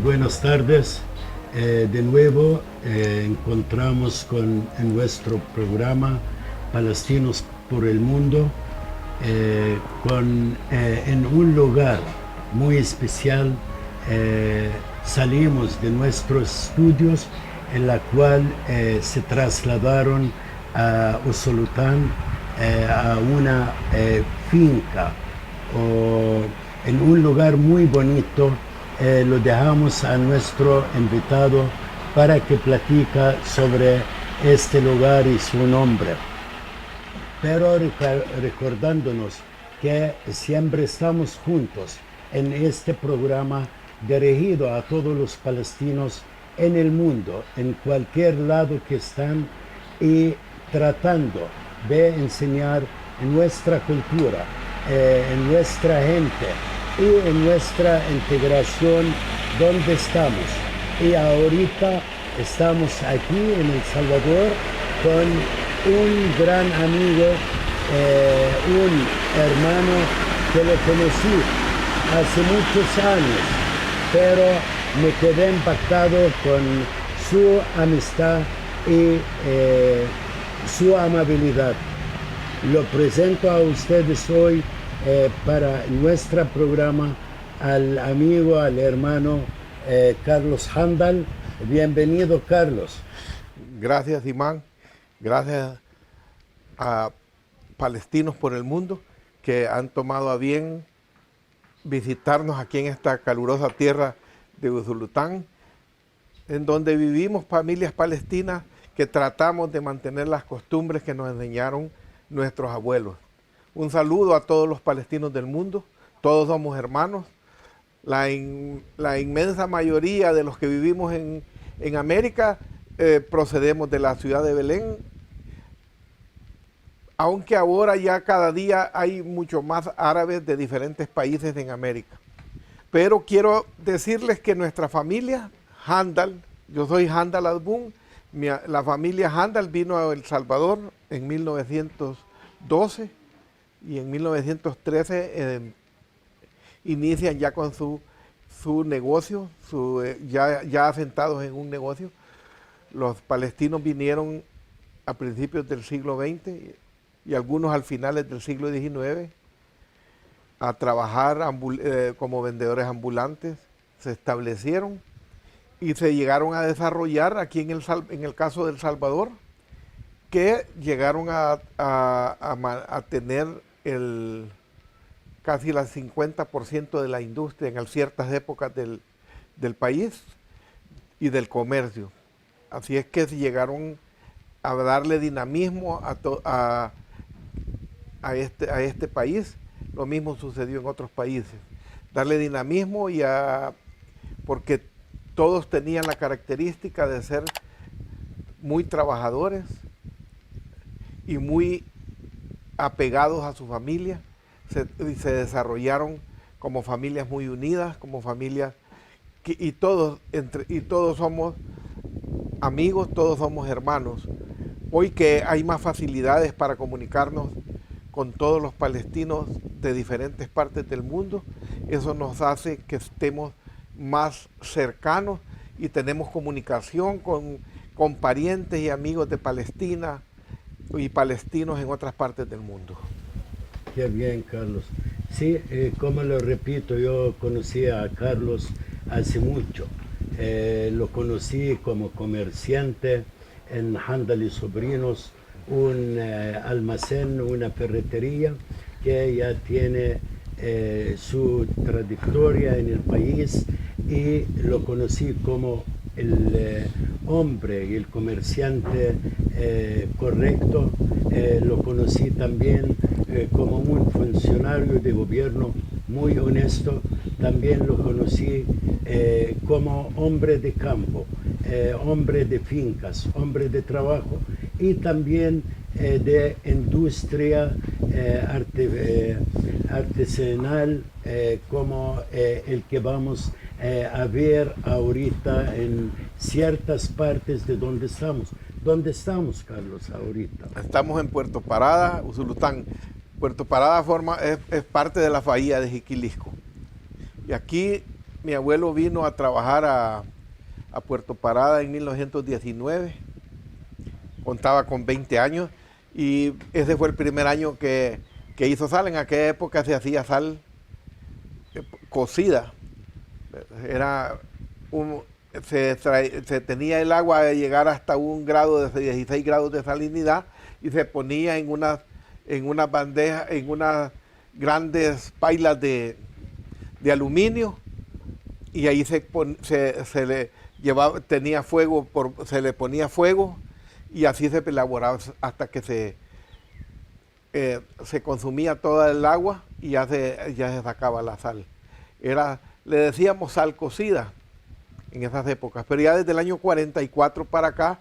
buenas tardes. De nuevo encontramos en nuestro programa Palestinos por el Mundo en un lugar muy especial. Salimos de nuestros estudios en la cual se trasladaron a Usulután, a una finca o en un lugar muy bonito. Lo dejamos a nuestro invitado para que platica sobre este lugar y su nombre. Pero recordándonos que siempre estamos juntos en este programa dirigido a todos los palestinos en el mundo, en cualquier lado que están, y tratando de enseñar nuestra cultura, en nuestra gente y en nuestra integración donde estamos. Y ahorita estamos aquí en El Salvador con un gran amigo, un hermano que lo conocí hace muchos años, pero me quedé impactado con su amistad y su amabilidad. Lo presento a ustedes hoy para nuestro programa al amigo, al hermano Carlos Handal. Bienvenido, Carlos. Gracias, Imán. Gracias a Palestinos por el Mundo que han tomado a bien visitarnos aquí en esta calurosa tierra de Usulután, en donde vivimos familias palestinas que tratamos de mantener las costumbres que nos enseñaron nuestros abuelos. Un saludo a todos los palestinos del mundo. Todos somos hermanos. La inmensa mayoría de los que vivimos en América procedemos de la ciudad de Belén, aunque ahora ya cada día hay mucho más árabes de diferentes países en América. Pero quiero decirles que nuestra familia Handal, yo soy Handal Adbun, la familia Handal vino a El Salvador en 1912 y en 1913 inician ya con su negocio, ya asentados en un negocio. Los palestinos vinieron a principios del siglo XX y algunos al finales del siglo XIX a trabajar como vendedores ambulantes. Se establecieron y se llegaron a desarrollar aquí en el caso de El Salvador, que llegaron a tener casi el 50% de la industria en ciertas épocas del país y del comercio. Así es que llegaron a darle dinamismo a este país. Lo mismo sucedió en otros países. Darle dinamismo porque todos tenían la característica de ser muy trabajadores y muy apegados a su familia. Se desarrollaron como familias muy unidas, como familias y todos somos amigos, todos somos hermanos. Hoy que hay más facilidades para comunicarnos con todos los palestinos de diferentes partes del mundo, eso nos hace que estemos más cercanos y tenemos comunicación con parientes y amigos de Palestina y palestinos en otras partes del mundo. Qué bien, Carlos. Sí, como lo repito, yo conocí a Carlos hace mucho. Lo conocí como comerciante en Handal y Sobrinos, un almacén, una ferretería que ya tiene su trayectoria en el país, y lo conocí como el hombre y el comerciante correcto. Lo conocí también como un funcionario de gobierno muy honesto. También lo conocí como hombre de campo, hombre de fincas, hombre de trabajo, y también de industria artesanal, como el que vamos a ver ahorita en ciertas partes de donde estamos. ¿Dónde estamos, Carlos, ahorita? Estamos en Puerto Parada, Usulután. Puerto Parada es parte de la bahía de Jiquilisco. Y aquí Mi abuelo vino a trabajar a Puerto Parada en 1919, contaba con 20 años y ese fue el primer año que hizo sal. En aquella época se hacía sal cocida. Era se tenía el agua de llegar hasta un grado de 16 grados de salinidad y se ponía en unas bandejas, en unas grandes pailas de aluminio, y ahí se le llevaba, tenía fuego, se le ponía fuego y así se elaboraba hasta que se consumía toda el agua y ya se sacaba la sal. Le decíamos sal cocida en esas épocas, pero ya desde el año 44 para acá,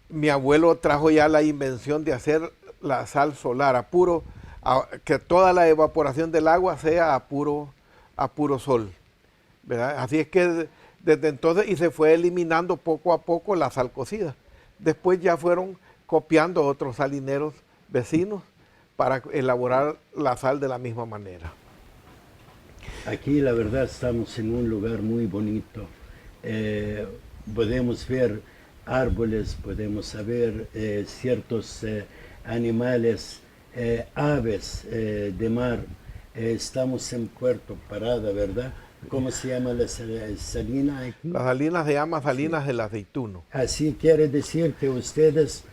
mi abuelo trajo ya la invención de hacer la sal solar, que toda la evaporación del agua sea a puro sol, ¿verdad? Así es que desde entonces, y se fue eliminando poco a poco la sal cocida. Después ya fueron copiando otros salineros vecinos para elaborar la sal de la misma manera. Aquí la verdad estamos en un lugar muy bonito. Podemos ver árboles, podemos ver ciertos animales, aves de mar. Estamos en Puerto Parada, ¿verdad? ¿Cómo se llama la salina aquí? Las salinas se llaman Salinas del Aceituno. Así quiere decir que ustedes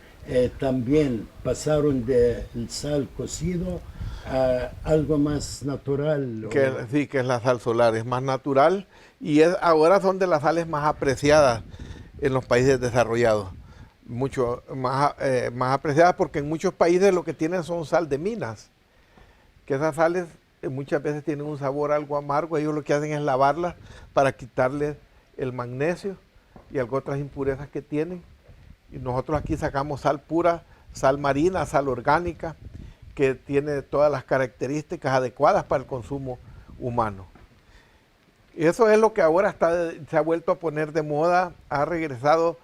también pasaron del sal cocido a algo más natural. Sí, que es la sal solar, es más natural y ahora son de las sales más apreciadas en los países desarrollados. Mucho más apreciadas, porque en muchos países lo que tienen son sal de minas, que esas sales muchas veces tienen un sabor algo amargo. Ellos lo que hacen es lavarlas para quitarle el magnesio y algo otras impurezas que tienen. Y nosotros aquí sacamos sal pura, sal marina, sal orgánica, que tiene todas las características adecuadas para el consumo humano. Y eso es lo que ahora se ha vuelto a poner de moda. Ha regresado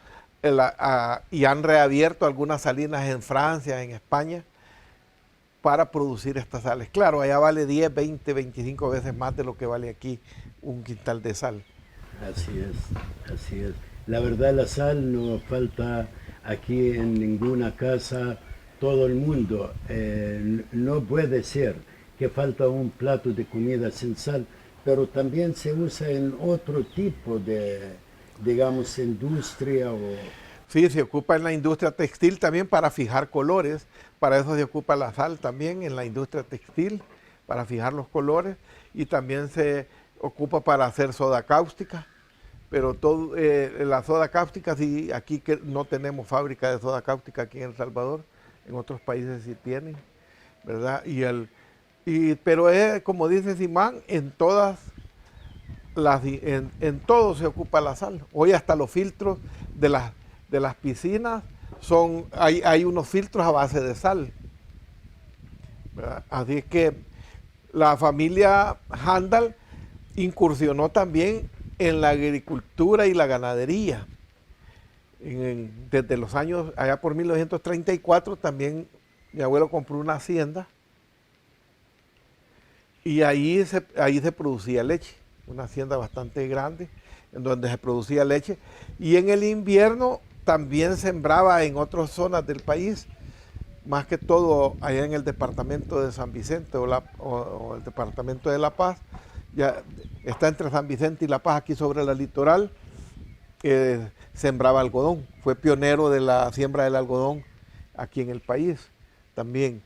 y han reabierto algunas salinas en Francia, en España, para producir estas sales. Claro, allá vale 10, 20, 25 veces más de lo que vale aquí un quintal de sal. Así es, así es. La verdad, la sal no falta aquí en ninguna casa. Todo el mundo, no puede ser que falta un plato de comida sin sal, pero también se usa en otro tipo de, digamos, industria o... Sí, se ocupa en la industria textil también para fijar colores. Para eso se ocupa la sal también en la industria textil, para fijar los colores. Y también se ocupa para hacer soda cáustica. Pero la soda cáustica, sí, aquí que no tenemos fábrica de soda cáustica aquí en El Salvador. En otros países sí tienen, ¿verdad? Pero es, como dice Simán, en todo se ocupa la sal. Hoy hasta los filtros de las piscinas hay unos filtros a base de sal, ¿verdad? Así es que la familia Handal incursionó también en la agricultura y la ganadería. Desde los años, allá por 1934, también mi abuelo compró una hacienda y ahí se producía leche, una hacienda bastante grande en donde se producía leche, y en el invierno también sembraba en otras zonas del país, más que todo allá en el departamento de San Vicente o el departamento de La Paz. Ya está entre San Vicente y La Paz, aquí sobre la litoral. Sembraba algodón, fue pionero de la siembra del algodón aquí en el país también.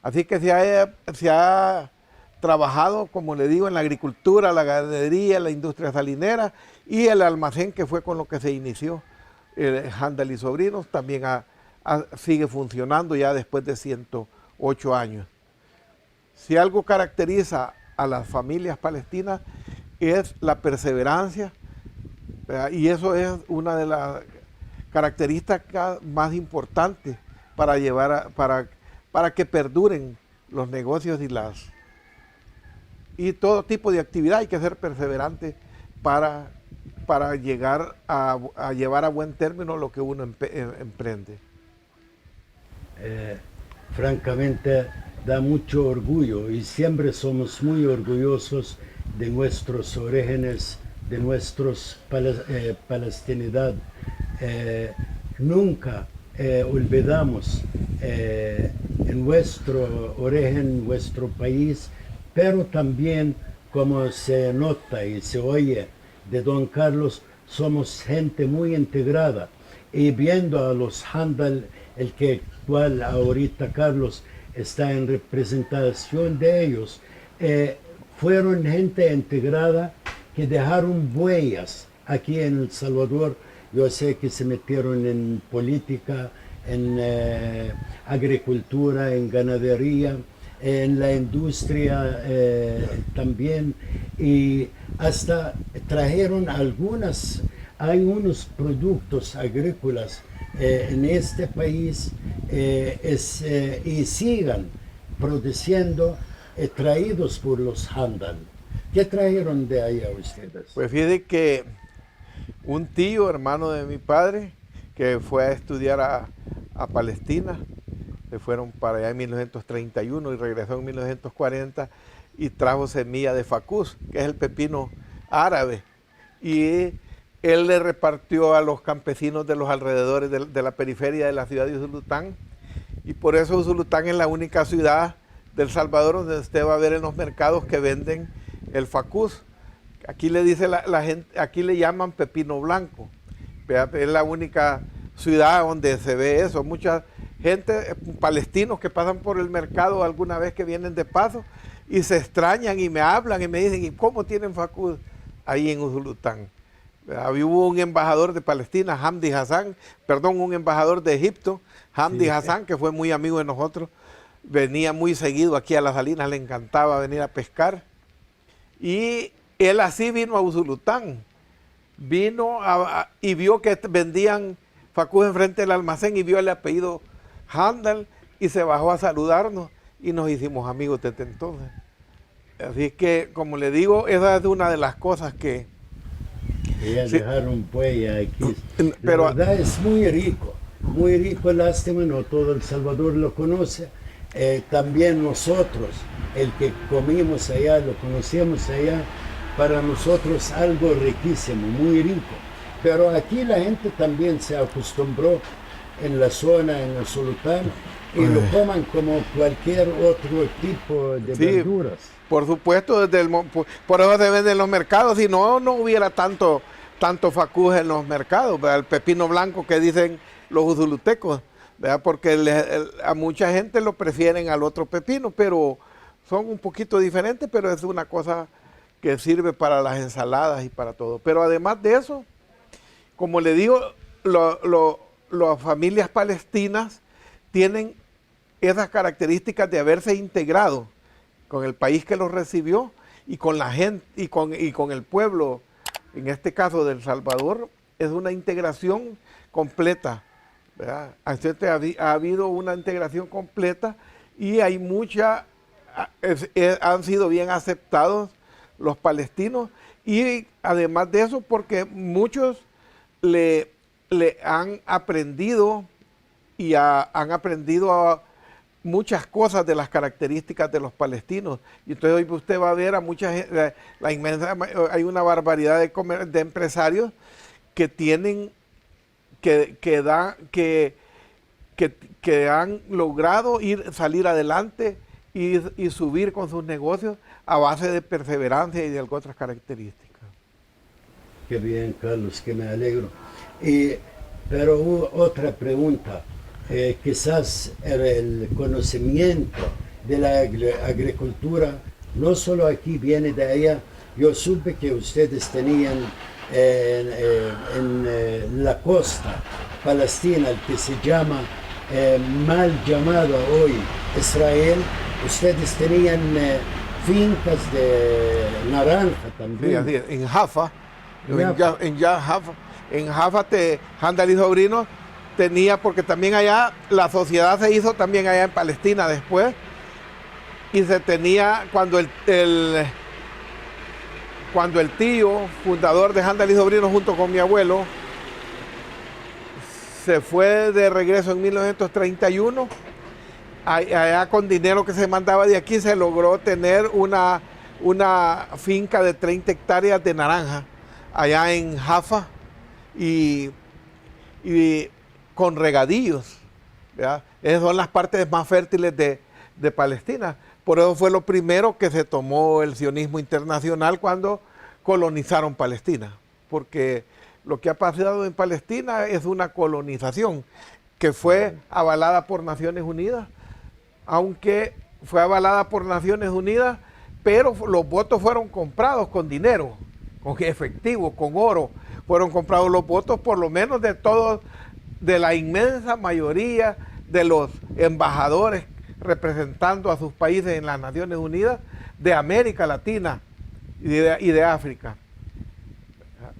Así que se ha trabajado, como le digo, en la agricultura, la ganadería, la industria salinera, y el almacén, que fue con lo que se inició Handal y Sobrinos, también sigue funcionando ya después de 108 años. Si algo caracteriza a las familias palestinas es la perseverancia, ¿verdad? Y eso es una de las características más importantes para que perduren los negocios y todo tipo de actividad. Hay que ser perseverante para llegar a llevar a buen término lo que uno emprende. Francamente da mucho orgullo y siempre somos muy orgullosos de nuestros orígenes, de nuestros palestinidad. Nunca olvidamos en nuestro origen, nuestro país, pero también, como se nota y se oye de don Carlos, somos gente muy integrada. Y viendo a los Handal, cual ahorita Carlos está en representación de ellos, fueron gente integrada que dejaron huellas aquí en El Salvador. Yo sé que se metieron en política, en agricultura, en ganadería, en la industria también, y hasta trajeron hay unos productos agrícolas en este país y sigan produciendo, traídos por los Handal. ¿Qué trajeron de allá ustedes? Pues fíjate que un tío, hermano de mi padre, que fue a estudiar a Palestina, se fueron para allá en 1931 y regresó en 1940 y trajo semilla de facús, que es el pepino árabe, y él le repartió a los campesinos de los alrededores de la periferia de la ciudad de Usulután, y por eso Usulután es la única ciudad del Salvador donde usted va a ver en los mercados que venden el facús. Aquí le dice la gente, aquí le llaman pepino blanco. Es la única ciudad donde se ve eso. Mucha gente, palestinos que pasan por el mercado alguna vez que vienen de paso y se extrañan y me hablan y me dicen, ¿y cómo tienen facús ahí en Usulután? Hubo un embajador de Palestina, un embajador de Egipto, Hamdi Hassan, que fue muy amigo de nosotros, venía muy seguido aquí a Las Salinas, le encantaba venir a pescar, y él así vino a Usulután, y vio que vendían facús enfrente del almacén y vio el apellido Handal y se bajó a saludarnos y nos hicimos amigos desde entonces. Así que, como le digo, esa es una de las cosas que... Ya dejaron huella aquí. Pero, la verdad es muy rico, lástima, no todo El Salvador lo conoce. También nosotros, el que comimos allá, lo conocíamos allá, para nosotros algo riquísimo, muy rico. Pero aquí la gente también se acostumbró en la zona, en Usulután, y lo toman como cualquier otro tipo de verduras. Por supuesto, por eso se venden en los mercados, si no, no hubiera tanto facús en los mercados, ¿verdad? El pepino blanco que dicen los usulutecos, ¿verdad? Porque a mucha gente lo prefieren al otro pepino, pero son un poquito diferentes, pero es una cosa que sirve para las ensaladas y para todo. Pero además de eso, como le digo, las familias palestinas tienen esas características de haberse integrado con el país que los recibió y con la gente y con el pueblo, en este caso de El Salvador, es una integración completa, ¿verdad? Ha habido una integración completa y hay han sido bien aceptados los palestinos, y además de eso porque muchos le han aprendido han aprendido muchas cosas de las características de los palestinos. Y entonces hoy usted va a ver a mucha gente, hay una barbaridad de empresarios que tienen, que han logrado salir adelante y subir con sus negocios a base de perseverancia y de otras características. Qué bien, Carlos, que me alegro. Pero otra pregunta. Quizás el conocimiento de la agricultura no solo aquí, viene de allá. Yo supe que ustedes tenían en la costa palestina, el que se llama mal llamado hoy Israel, ustedes tenían fincas de naranja también. Sí, así, en Jaffa, en Jaffa, Handal y Sobrino tenía, porque también allá la sociedad se hizo también allá en Palestina después, y se tenía cuando el tío fundador de Handal y Sobrino junto con mi abuelo se fue de regreso en 1931, allá con dinero que se mandaba de aquí se logró tener una una finca de 30 hectáreas de naranja allá en Jaffa y con regadíos, ¿verdad? Esas son las partes más fértiles de Palestina. Por eso fue lo primero que se tomó el sionismo internacional cuando colonizaron Palestina, porque lo que ha pasado en Palestina es una colonización que fue avalada por Naciones Unidas, aunque fue avalada por Naciones Unidas, pero los votos fueron comprados con dinero, con efectivo, con oro. Fueron comprados los votos por lo menos de todos, de la inmensa mayoría de los embajadores representando a sus países en las Naciones Unidas de América Latina y de África.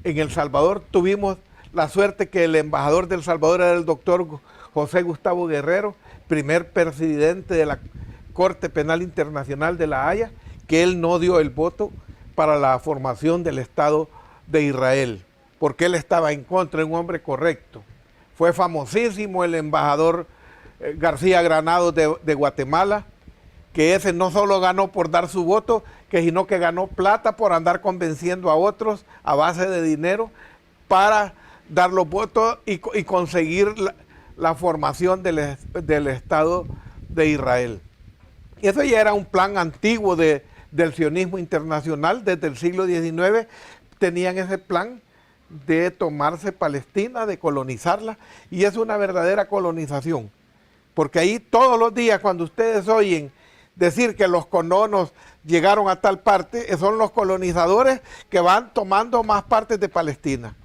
En El Salvador tuvimos la suerte que el embajador de El Salvador era el doctor José Gustavo Guerrero, primer presidente de la Corte Penal Internacional de La Haya, que él no dio el voto para la formación del Estado de Israel, porque él estaba en contra, de un hombre correcto. Fue famosísimo el embajador García Granados de Guatemala, que ese no solo ganó por dar su voto, sino que ganó plata por andar convenciendo a otros a base de dinero para dar los votos y conseguir la formación del Estado de Israel. Y eso ya era un plan antiguo del sionismo internacional. Desde el siglo XIX tenían ese plan de tomarse Palestina, de colonizarla, y es una verdadera colonización. Porque ahí todos los días cuando ustedes oyen decir que los colonos llegaron a tal parte, son los colonizadores que van tomando más partes de Palestina.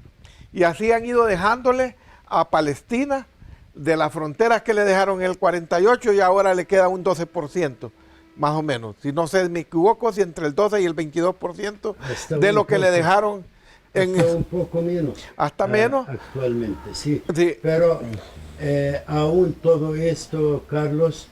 Y así han ido dejándole a Palestina de las fronteras que le dejaron en el 48 y ahora le queda un 12%, más o menos. Si no sé, me equivoco, si entre el 12 y el 22% de lo que le dejaron. Un poco menos. Hasta menos. Actualmente, sí. Sí. Pero aún todo esto, Carlos,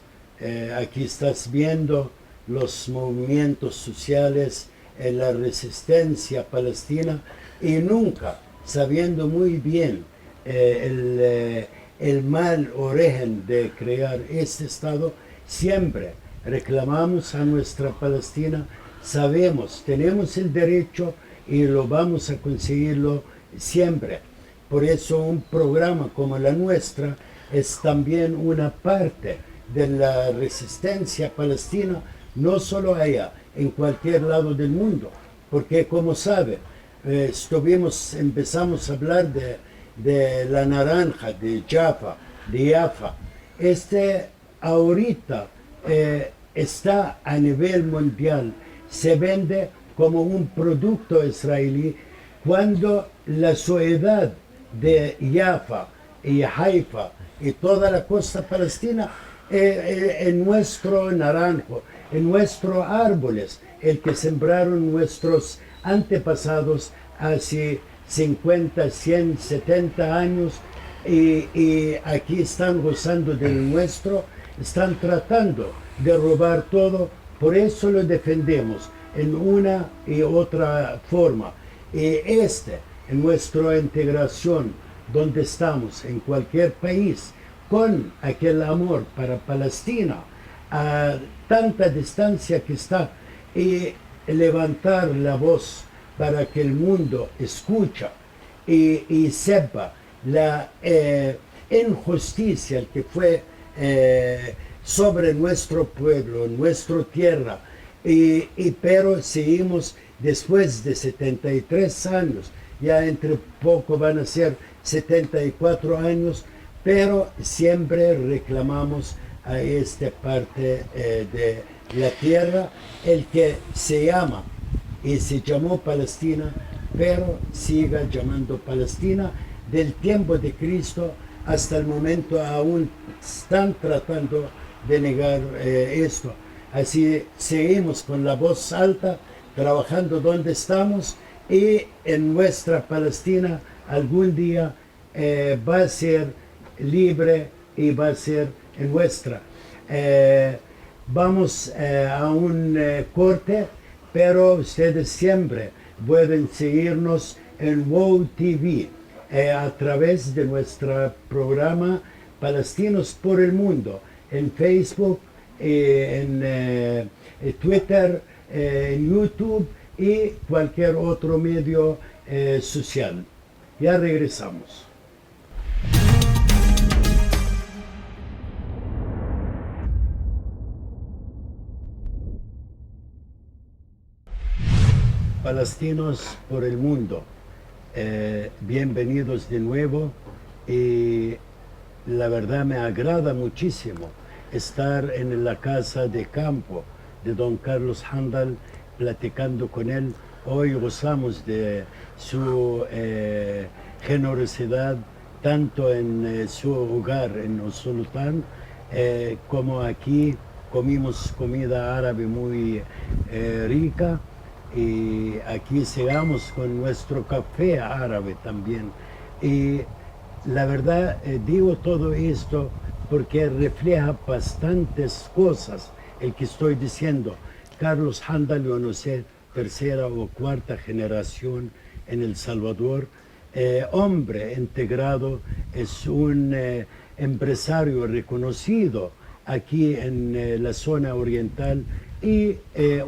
aquí estás viendo los movimientos sociales, la resistencia palestina, y nunca sabiendo muy bien el mal origen de crear este Estado, siempre reclamamos a nuestra Palestina, sabemos, tenemos el derecho y lo vamos a conseguirlo siempre. Por eso un programa como la nuestra es también una parte de la resistencia palestina, no solo allá, en cualquier lado del mundo, porque como sabe, empezamos a hablar de la naranja, de Jaffa, de Jaffa. Ahorita está a nivel mundial, se vende como un producto israelí, cuando la sociedad de Jaffa y Haifa y toda la costa palestina, en nuestro naranjo, en nuestros árboles, el que sembraron nuestros antepasados hace 50, 100, 70 años, y aquí están gozando del nuestro, están tratando de robar todo, por eso lo defendemos en una y otra forma. En nuestra integración, donde estamos, en cualquier país, con aquel amor para Palestina, a tanta distancia que está, y levantar la voz para que el mundo escucha y sepa la injusticia que fue sobre nuestro pueblo, nuestra tierra, pero seguimos después de 73 años, ya entre poco van a ser 74 años, pero siempre reclamamos a esta parte de la tierra, el que se llama y se llamó Palestina, pero siga llamando Palestina. Del tiempo de Cristo hasta el momento aún están tratando de negar esto. Así seguimos con la voz alta, trabajando donde estamos, y en nuestra Palestina algún día va a ser libre y va a ser nuestra. Vamos a un corte, pero ustedes siempre pueden seguirnos en WOW TV a través de nuestro programa Palestinos por el Mundo, en Facebook, en Twitter, en YouTube y cualquier otro medio social. Ya regresamos. Palestinos por el mundo, bienvenidos de nuevo, y la verdad me agrada muchísimo estar en la casa de campo de don Carlos Handal, platicando con él. Hoy gozamos de su generosidad, tanto en su hogar en Usulután como aquí. Comimos comida árabe muy rica, y aquí sigamos con nuestro café árabe también. Y la verdad digo todo esto porque refleja bastantes cosas el que estoy diciendo. Carlos Handal, yo no sé, tercera o cuarta generación en El Salvador, hombre integrado, es un empresario reconocido aquí en la zona oriental, y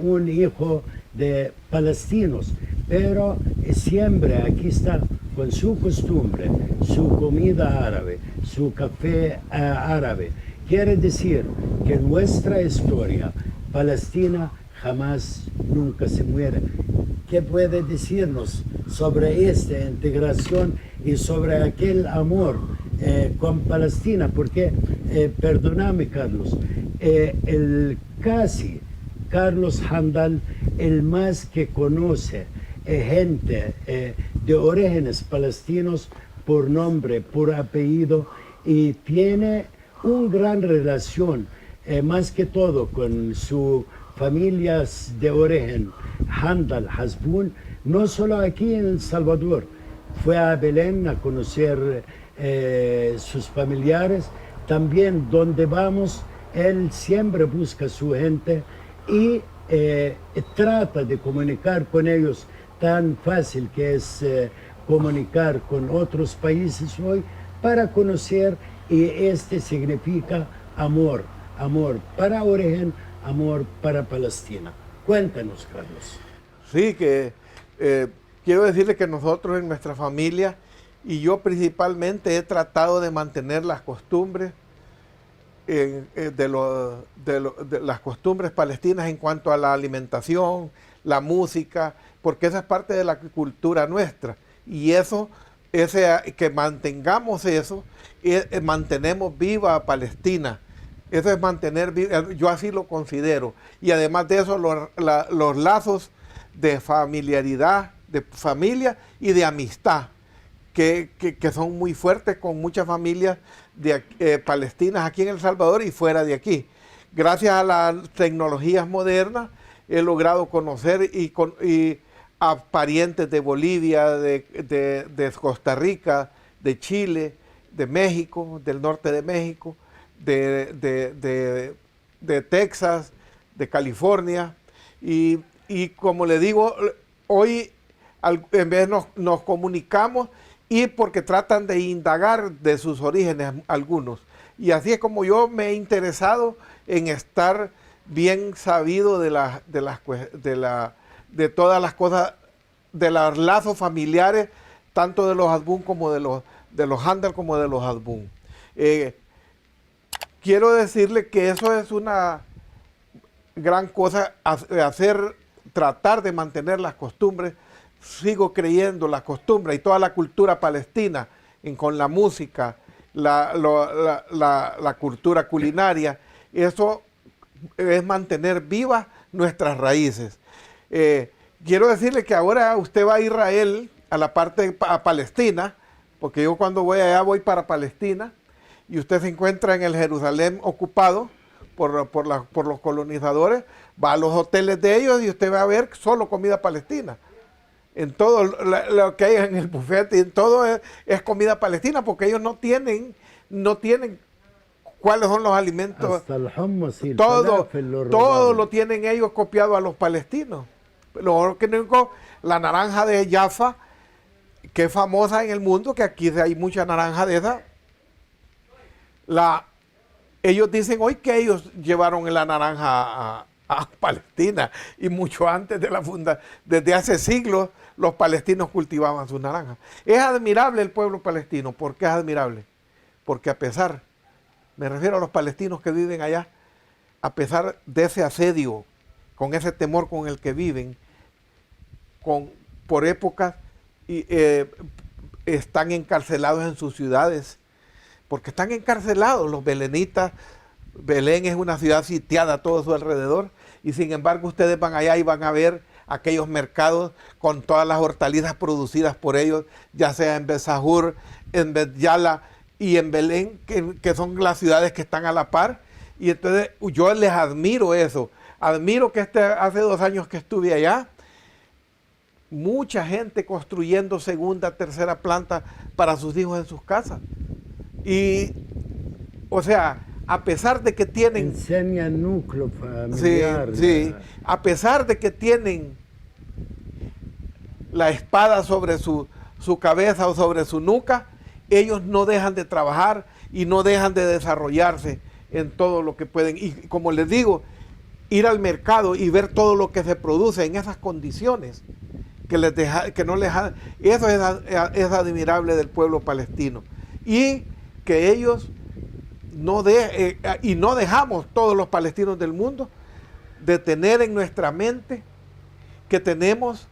un hijo de palestinos, pero siempre aquí está con su costumbre, su comida árabe, su café árabe. Quiere decir que nuestra historia palestina jamás, nunca se muere. ¿Qué puede decirnos sobre esta integración y sobre aquel amor con Palestina? Porque, perdóname Carlos, el casi Carlos Handal, el más que conoce gente de orígenes palestinos por nombre, por apellido, y tiene una gran relación, más que todo con sus familias de origen, Handal, Hasbun, no solo aquí en El Salvador. Fue a Belén a conocer sus familiares. También donde vamos, él siempre busca a su gente y trata de comunicar con ellos, tan fácil que es comunicar con otros países hoy para conocer, y este significa amor, amor para origen, amor para Palestina. Cuéntanos, Carlos. Sí, que quiero decirle que nosotros en nuestra familia, y yo principalmente, he tratado de mantener las costumbres de las costumbres palestinas en cuanto a la alimentación, la música, porque esa es parte de la cultura nuestra. Y eso, que mantengamos eso, mantenemos viva a Palestina. Eso es mantener viva, yo así lo considero. Y además de eso, los lazos de familiaridad, de familia y de amistad, que son muy fuertes con muchas familias palestinas aquí en El Salvador y fuera de aquí. Gracias a las tecnologías modernas he logrado conocer a parientes de Bolivia, de Costa Rica, de Chile, de México, del norte de México, de Texas, de California. Y como le digo, hoy en vez nos comunicamos, y porque tratan de indagar de sus orígenes algunos. Y así es como yo me he interesado en estar bien sabido de todas las cosas, de los lazos familiares, tanto de los Hasbun como de los Handal como de los Hasbun. Quiero decirle que eso es una gran cosa, tratar de mantener las costumbres. Sigo creyendo las costumbres y toda la cultura palestina, con la música, la cultura culinaria. Eso es mantener vivas nuestras raíces. Quiero decirle que ahora usted va a Israel, a Palestina, porque yo cuando voy allá voy para Palestina, y usted se encuentra en el Jerusalén ocupado por los colonizadores, va a los hoteles de ellos y usted va a ver solo comida palestina. En todo lo que hay en el buffet, en todo es comida palestina, porque ellos no tienen cuáles son los alimentos. Hasta el hummus y el todo falafel lo tienen ellos copiado a los palestinos. Lo único, la naranja de Jaffa, que es famosa en el mundo, que aquí hay mucha naranja de esa. Ellos dicen hoy que ellos llevaron la naranja a Palestina, y mucho antes de la fundación, desde hace siglos, los palestinos cultivaban sus naranjas. Es admirable el pueblo palestino. ¿Por qué es admirable? Porque a pesar, me refiero a los palestinos que viven allá, a pesar de ese asedio, con ese temor con el que viven, por épocas están encarcelados en sus ciudades, porque están encarcelados los belenitas. Belén es una ciudad sitiada a todo su alrededor, y sin embargo ustedes van allá y van a ver aquellos mercados con todas las hortalizas producidas por ellos, ya sea en Besahur, en Bet Yala y en Belén, que son las ciudades que están a la par. Y entonces yo les admiro eso. Admiro que hace 2 años que estuve allá, mucha gente construyendo segunda, tercera planta para sus hijos en sus casas. Y, o sea, a pesar de que tienen... Enseña núcleo familiar. Sí, a pesar de que tienen la espada sobre su cabeza o sobre su nuca, ellos no dejan de trabajar y no dejan de desarrollarse en todo lo que pueden. Y como les digo, ir al mercado y ver todo lo que se produce en esas condiciones eso es admirable del pueblo palestino. Y que ellos no dejamos todos los palestinos del mundo de tener en nuestra mente que tenemos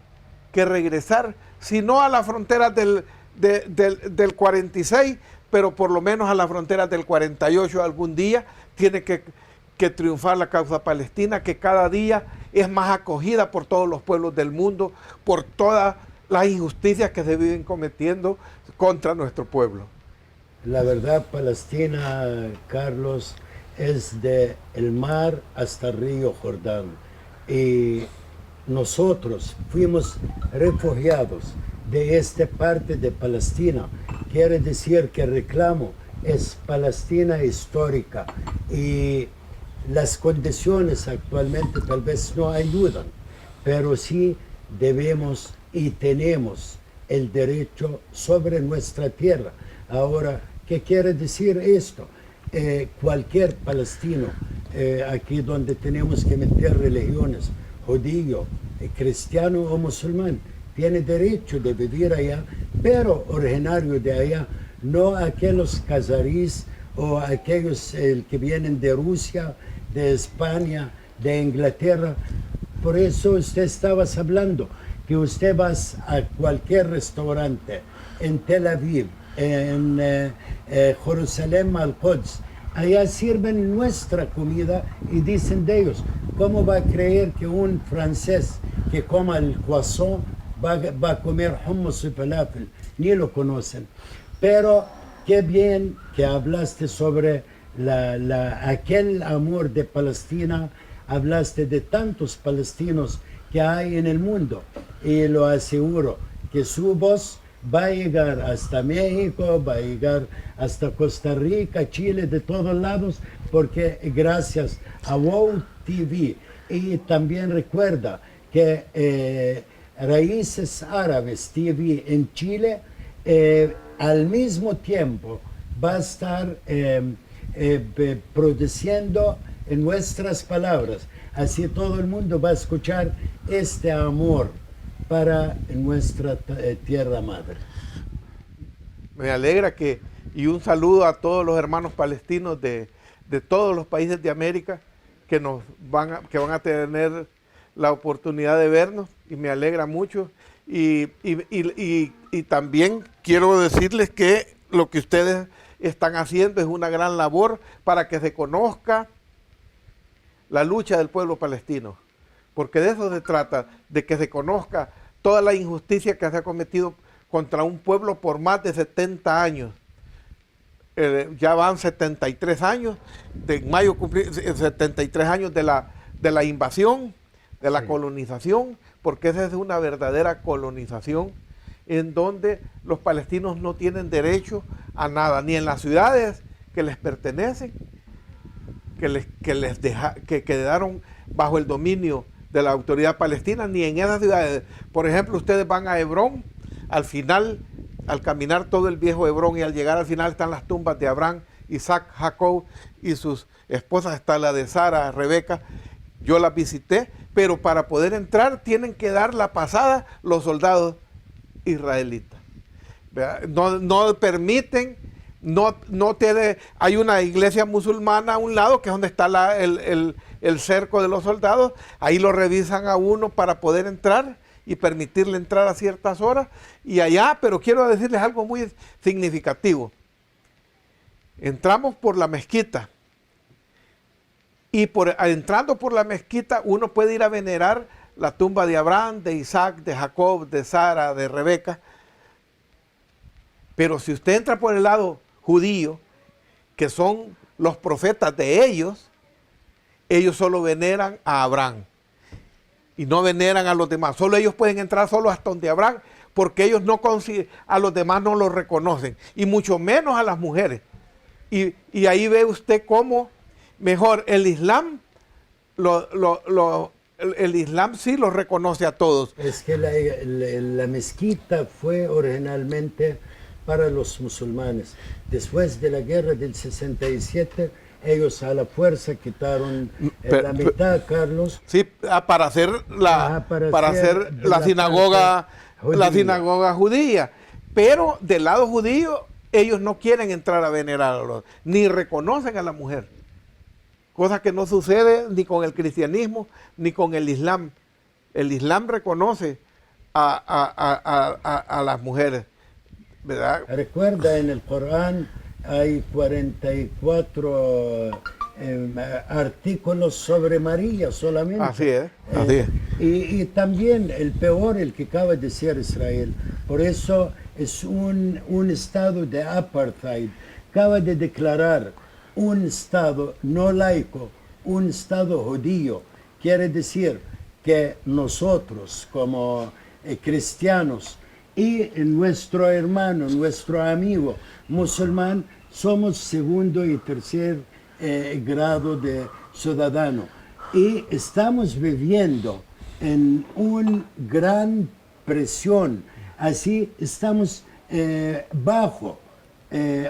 que regresar, si no a las fronteras del 46, pero por lo menos a las fronteras del 48 algún día. Tiene que triunfar la causa palestina, que cada día es más acogida por todos los pueblos del mundo, por todas las injusticias que se viven cometiendo contra nuestro pueblo. La verdad, Palestina, Carlos, es de el mar hasta el río Jordán. Y nosotros fuimos refugiados de esta parte de Palestina. Quiere decir que el reclamo es Palestina histórica, y las condiciones actualmente tal vez no ayudan, pero sí debemos y tenemos el derecho sobre nuestra tierra. Ahora, ¿qué quiere decir esto? Cualquier palestino, aquí donde tenemos que meter religiones, judío, cristiano o musulmán, tiene derecho de vivir allá, pero originario de allá, no aquellos cazarís o aquellos que vienen de Rusia, de España, de Inglaterra. Por eso usted estaba hablando que usted va a cualquier restaurante en Tel Aviv, en Jerusalén al-Quds, allá sirven nuestra comida y dicen de ellos, ¿cómo va a creer que un francés que coma el croissant va a comer hummus y falafel? Ni lo conocen. Pero qué bien que hablaste sobre aquel amor de Palestina, hablaste de tantos palestinos que hay en el mundo, y lo aseguro que su voz va a llegar hasta México, va a llegar hasta Costa Rica, Chile, de todos lados, porque gracias a WOW TV. Y también recuerda que Raíces Árabes TV en Chile al mismo tiempo va a estar produciendo en nuestras palabras. Así todo el mundo va a escuchar este amor para nuestra tierra madre. Me alegra y un saludo a todos los hermanos palestinos de todos los países de América que van a tener la oportunidad de vernos, y me alegra mucho. Y también quiero decirles que lo que ustedes están haciendo es una gran labor para que se conozca la lucha del pueblo palestino, porque de eso se trata, de que se conozca toda la injusticia que se ha cometido contra un pueblo por más de 70 años. Ya van 73 años, en mayo cumplí 73 años de la invasión, de la colonización, porque esa es una verdadera colonización en donde los palestinos no tienen derecho a nada, ni en las ciudades que les pertenecen, que quedaron bajo el dominio de la autoridad palestina, ni en esas ciudades. Por ejemplo, ustedes van a Hebrón, al final, al caminar todo el viejo Hebrón, y al llegar al final están las tumbas de Abraham, Isaac, Jacob y sus esposas, está la de Sara, Rebeca, yo las visité, pero para poder entrar tienen que dar la pasada los soldados israelitas. No permiten, hay una iglesia musulmana a un lado, que es donde está el cerco de los soldados, ahí lo revisan a uno para poder entrar y permitirle entrar a ciertas horas, y allá, pero quiero decirles algo muy significativo. Entramos por la mezquita, y entrando por la mezquita uno puede ir a venerar la tumba de Abraham, de Isaac, de Jacob, de Sara, de Rebeca. Pero si usted entra por el lado judío, que son los profetas de ellos solo veneran a Abraham y no veneran a los demás. Solo ellos pueden entrar solo hasta donde Abraham, porque ellos a los demás no los reconocen, y mucho menos a las mujeres. Y ahí ve usted cómo mejor el Islam, el Islam sí los reconoce a todos. Es que la mezquita fue originalmente para los musulmanes. Después de la guerra del 67, ellos a la fuerza quitaron la mitad, Carlos. Sí, para hacer la sinagoga judía. Pero del lado judío, ellos no quieren entrar a venerarlos, ni reconocen a la mujer. Cosa que no sucede ni con el cristianismo, ni con el Islam. El Islam reconoce a las mujeres, ¿verdad? Recuerda, en el Corán hay 44 artículos sobre María solamente. Así es, así es. Y también el peor, el que acaba de decir Israel. Por eso es un estado de apartheid. Acaba de declarar un estado no laico, un estado judío. Quiere decir que nosotros como cristianos y nuestro hermano, nuestro amigo musulmán, somos segundo y tercer grado de ciudadano. Y estamos viviendo en una gran presión. Así estamos bajo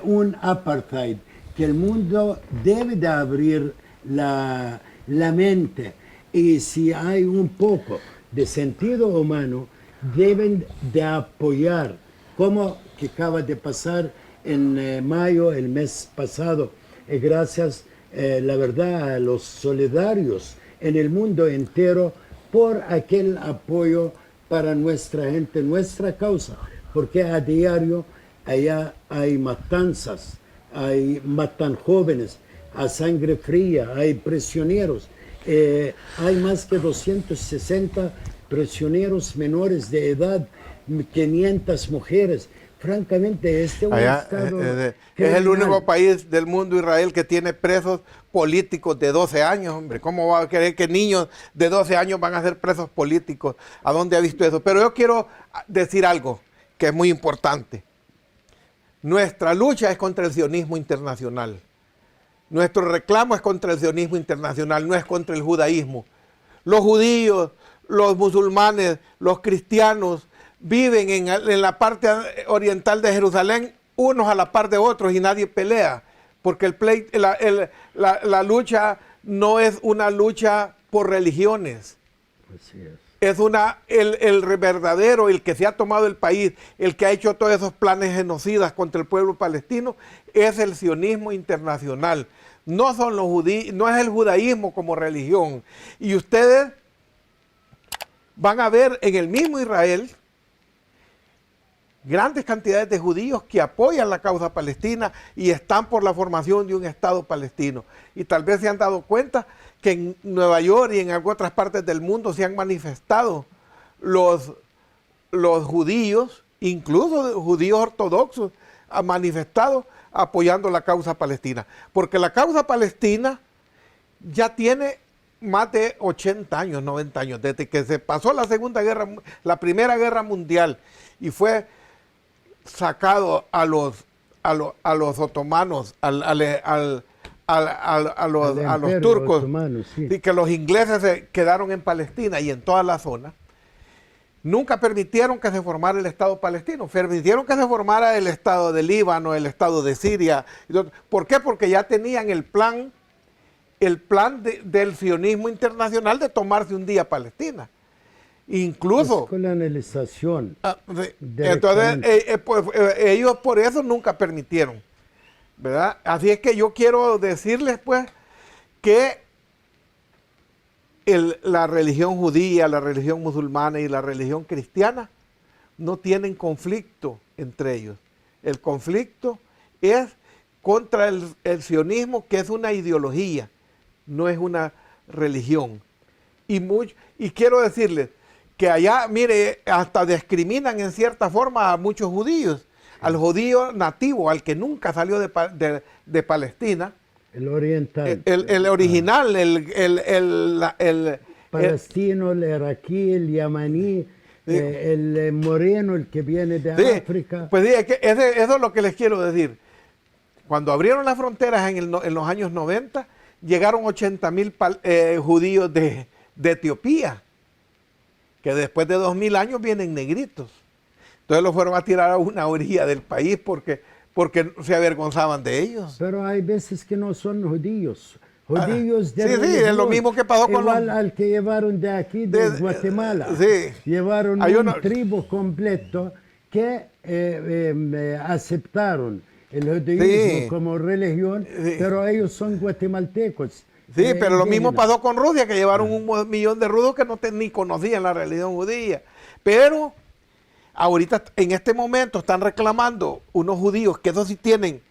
un apartheid, que el mundo debe de abrir la mente, y si hay un poco de sentido humano, deben de apoyar, como que acaba de pasar en mayo, el mes pasado, gracias, la verdad, a los solidarios en el mundo entero por aquel apoyo para nuestra gente, nuestra causa, porque a diario allá hay matanzas, matan jóvenes a sangre fría, hay prisioneros, hay más que 260 prisioneros menores de edad, 500 mujeres. Francamente, este estado es el único país del mundo, Israel, que tiene presos políticos de 12 años, hombre. ¿Cómo va a querer que niños de 12 años van a ser presos políticos? ¿A dónde ha visto eso? Pero yo quiero decir algo que es muy importante. Nuestra lucha es contra el sionismo internacional. Nuestro reclamo es contra el sionismo internacional, no es contra el judaísmo. Los judíos, los musulmanes, los cristianos viven en la parte oriental de Jerusalén, unos a la par de otros, y nadie pelea, porque la lucha no es una lucha por religiones. Así es. Es el verdadero, el que se ha tomado el país, el que ha hecho todos esos planes genocidas contra el pueblo palestino, es el sionismo internacional. No son los judíos, no es el judaísmo como religión. Y ustedes van a ver en el mismo Israel grandes cantidades de judíos que apoyan la causa palestina y están por la formación de un Estado palestino. Y tal vez se han dado cuenta que en Nueva York y en otras partes del mundo se han manifestado los judíos, incluso judíos ortodoxos, han manifestado apoyando la causa palestina. Porque la causa palestina ya tiene más de 80 años, 90 años, desde que se pasó la Primera Guerra Mundial y fue sacado a los otomanos, a los turcos, otomano, sí. Y que los ingleses se quedaron en Palestina y en toda la zona. Nunca permitieron que se formara el Estado palestino, permitieron que se formara el Estado de Líbano, el Estado de Siria. ¿Por qué? Porque ya tenían el plan el plan del sionismo internacional de tomarse un día Palestina. Incluso... Es colonización. Entonces, ellos por eso nunca permitieron, ¿verdad? Así es que yo quiero decirles, pues, que la religión judía, la religión musulmana y la religión cristiana no tienen conflicto entre ellos. El conflicto es contra el sionismo, que es una ideología, no es una religión. Y quiero decirles que allá, mire, hasta discriminan en cierta forma a muchos judíos. Al judío nativo, al que nunca salió de Palestina. El oriental. El original, el palestino, el iraquí, el yamaní, el moreno, el que viene de África. Pues sí, eso es lo que les quiero decir. Cuando abrieron las fronteras en los años 90, llegaron 80,000 judíos de Etiopía, que después de 2000 años vienen negritos. Entonces los fueron a tirar a una orilla del país porque se avergonzaban de ellos. Pero hay veces que no son judíos. Judíos de sí, es lo mismo que pasó con igual al que llevaron de aquí, de Guatemala. Sí. Llevaron un tribu completo que aceptaron el judaísmo como religión, pero ellos son guatemaltecos. Sí, pero lo mismo pasó con Rusia, que llevaron 1 millón de rudos que ni conocían la religión judía. Pero ahorita, en este momento, están reclamando unos judíos que esos sí tienen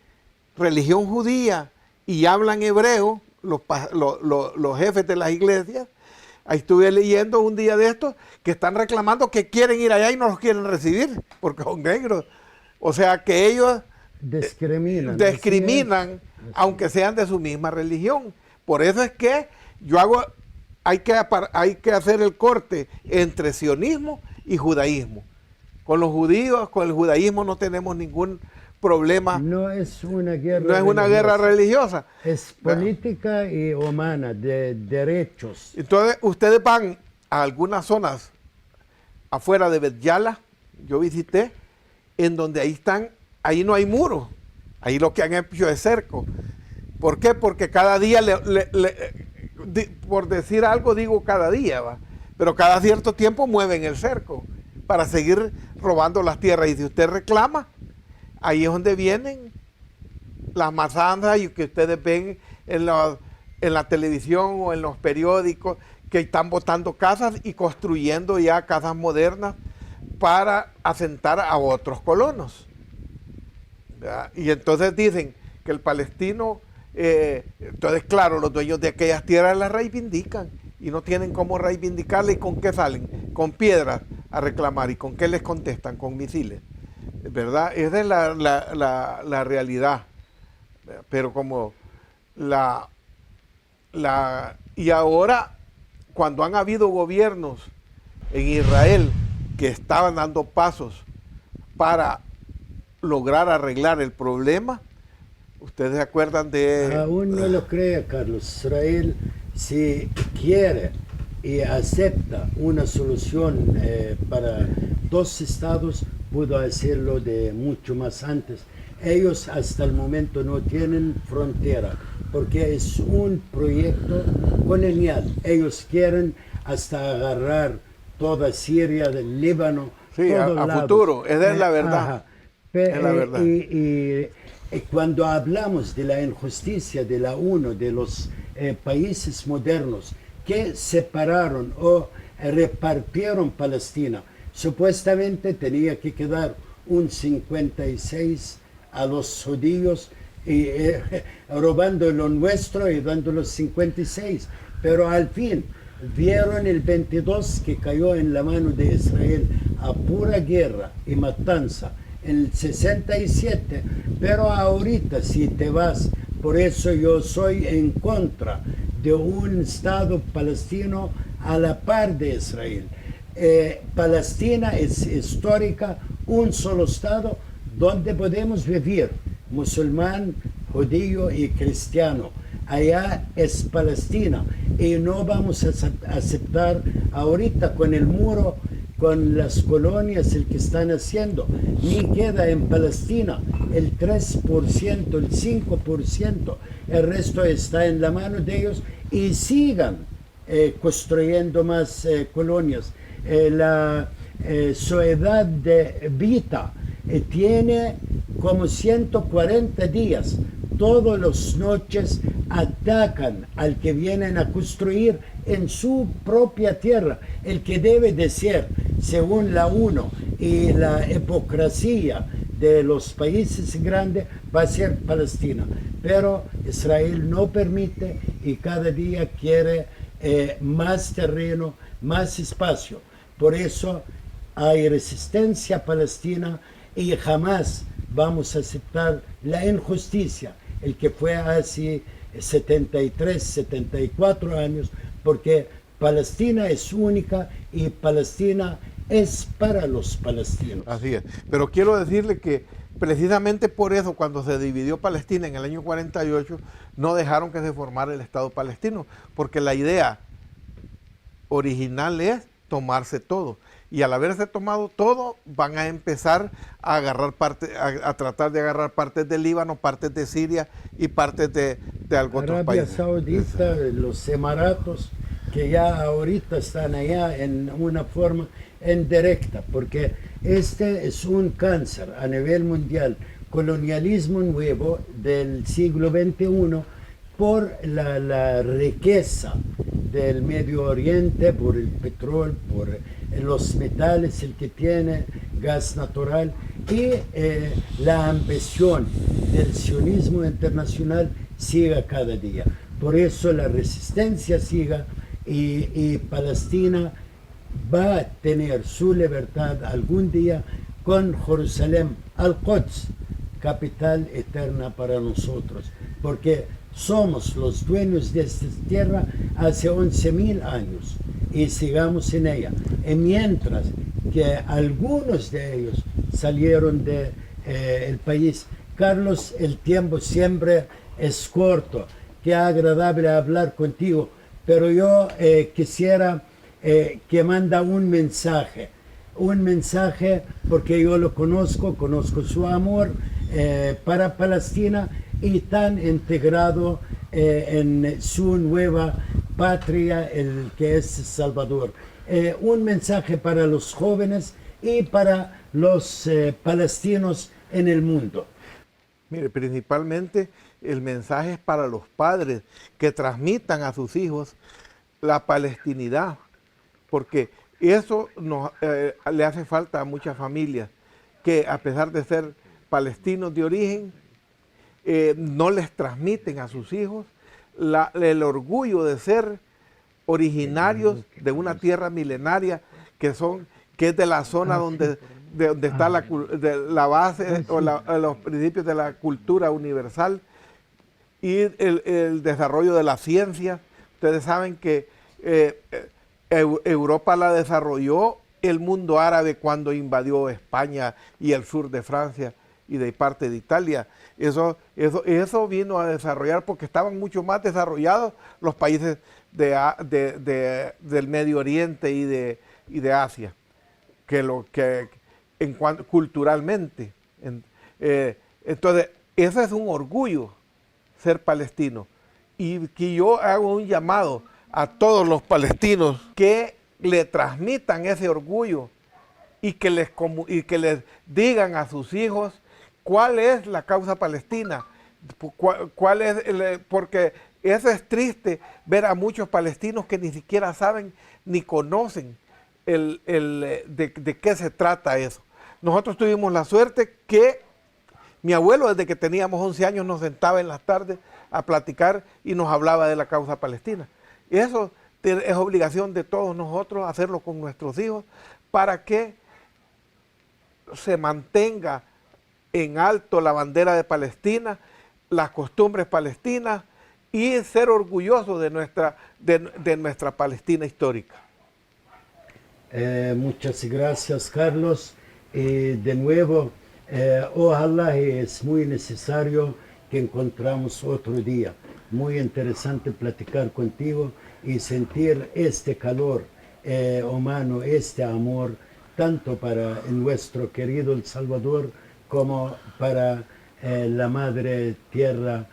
religión judía y hablan hebreo, los jefes de las iglesias. Ahí estuve leyendo un día de estos que están reclamando que quieren ir allá y no los quieren recibir porque son negros. O sea que ellos discriminan aunque sean de su misma religión. Por eso es que hay que hacer el corte entre sionismo y judaísmo. Con los judíos, con el judaísmo no tenemos ningún problema. No es una guerra. No es una guerra religiosa. Es política y humana, de derechos. Entonces, ustedes van a algunas zonas afuera de Bet Yala, yo visité, en donde ahí no hay muros. Ahí lo que han hecho es cerco. ¿Por qué? Porque cada día, por decir algo, digo cada día, ¿va? Pero cada cierto tiempo mueven el cerco para seguir robando las tierras. Y si usted reclama, ahí es donde vienen las matanzas y que ustedes ven en la televisión o en los periódicos, que están botando casas y construyendo ya casas modernas para asentar a otros colonos, ¿verdad? Y entonces dicen que el palestino, entonces claro, los dueños de aquellas tierras las reivindican y no tienen cómo reivindicarla. ¿Y con qué salen? Con piedras a reclamar. ¿Y con qué les contestan? Con misiles, ¿verdad? Esa es la realidad. Pero como y ahora, cuando han habido gobiernos en Israel que estaban dando pasos para lograr arreglar el problema, ¿ustedes se acuerdan de...? Aún no lo crea, Carlos. Israel, si quiere y acepta una solución para 2 estados, pudo hacerlo de mucho más antes. Ellos hasta el momento no tienen frontera, porque es un proyecto colonial. Ellos quieren hasta agarrar toda Siria, del Líbano, sí, a futuro, esa es la verdad. Es la verdad. Y cuando hablamos de la injusticia de la ONU, de los países modernos que separaron o repartieron Palestina, supuestamente tenía que quedar un 56 a los judíos y robando lo nuestro y dando los 56. Pero al fin vieron el 22 que cayó en la mano de Israel a pura guerra y matanza. El 67, pero ahorita si te vas, por eso yo soy en contra de un Estado palestino a la par de Israel. Palestina es histórica, un solo Estado donde podemos vivir, musulmán, judío y cristiano. Allá es Palestina y no vamos a aceptar ahorita con el muro con las colonias el que están haciendo. Ni queda en Palestina el 3%, el 5%, el resto está en la mano de ellos y sigan construyendo más colonias. Su edad de vida tiene como 140 días. Todas las noches atacan al que vienen a construir en su propia tierra, el que debe de ser, según la ONU y la hipocresía de los países grandes, va a ser Palestina. Pero Israel no permite y cada día quiere más terreno, más espacio. Por eso hay resistencia palestina y jamás vamos a aceptar la injusticia, el que fue hace 73, 74 años, porque Palestina es única y Palestina es para los palestinos. Así es. Pero quiero decirle que precisamente por eso, cuando se dividió Palestina en el año 48, no dejaron que se formara el Estado palestino, porque la idea original es tomarse todo. Y al haberse tomado todo, van a empezar a agarrar a tratar de agarrar partes del Líbano, partes de Siria y partes de algún otro país. Arabia Saudita, los Emiratos, que ya ahorita están allá en una forma indirecta, porque este es un cáncer a nivel mundial, colonialismo nuevo del siglo XXI, por la riqueza del Medio Oriente, por el petróleo, por los metales, el que tiene gas natural, y la ambición del sionismo internacional siga cada día. Por eso la resistencia siga y Palestina va a tener su libertad algún día con Jerusalén, Al-Quds, capital eterna para nosotros, porque somos los dueños de esta tierra hace 11.000 años y sigamos en ella. Y mientras que algunos de ellos salieron del país, Carlos, el tiempo siempre es corto. Qué agradable hablar contigo, pero yo quisiera que manda un mensaje porque yo lo conozco su amor para Palestina y tan integrado en su nueva patria, el que es Salvador. Un mensaje para los jóvenes y para los palestinos en el mundo. Mire, principalmente el mensaje es para los padres que transmitan a sus hijos la palestinidad, porque eso le hace falta a muchas familias que, a pesar de ser palestinos de origen, no les transmiten a sus hijos el orgullo de ser originarios de una tierra milenaria que es de la zona donde está la base o los principios de la cultura universal y el desarrollo de la ciencia. Ustedes saben que Europa la desarrolló el mundo árabe cuando invadió España y el sur de Francia y de parte de Italia. Eso vino a desarrollar porque estaban mucho más desarrollados los países del Medio Oriente y de Asia culturalmente. Entonces, eso es un orgullo, ser palestino. Y que yo hago un llamado a todos los palestinos que le transmitan ese orgullo y que les digan a sus hijos cuál es la causa palestina, porque eso es triste ver a muchos palestinos que ni siquiera saben ni conocen de qué se trata eso. Nosotros tuvimos la suerte que mi abuelo, desde que teníamos 11 años, nos sentaba en las tardes a platicar y nos hablaba de la causa palestina. Y eso es obligación de todos nosotros hacerlo con nuestros hijos para que se mantenga en alto la bandera de Palestina, las costumbres palestinas y ser orgulloso de nuestra Palestina histórica. Muchas gracias, Carlos. De nuevo, ojalá es muy necesario que encontramos otro día. Muy interesante platicar contigo y sentir este calor, humano, este amor, tanto para nuestro querido El Salvador como para la madre tierra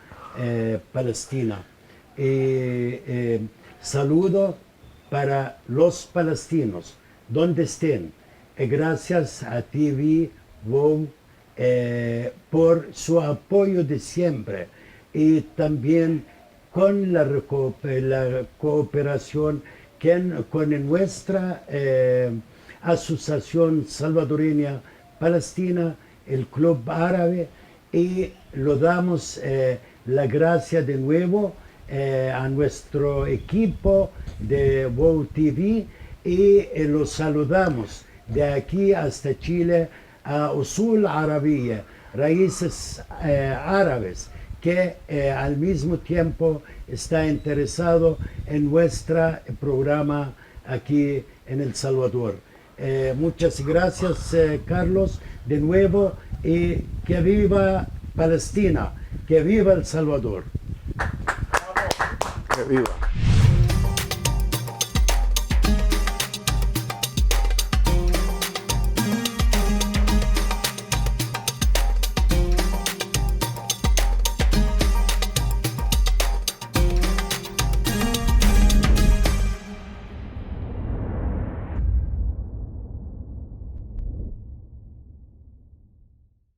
palestina. Saludo para los palestinos, donde estén. Gracias a TV WOW por su apoyo de siempre y también con la cooperación con nuestra Asociación Salvadoreña Palestina, el Club Árabe, y lo damos la gracia de nuevo a nuestro equipo de WOW TV y los saludamos de aquí hasta Chile a Usul Arabia, raíces árabes, que al mismo tiempo está interesado en nuestro programa aquí en El Salvador. Muchas gracias, Carlos, de nuevo, y que viva Palestina, que viva El Salvador. Que viva.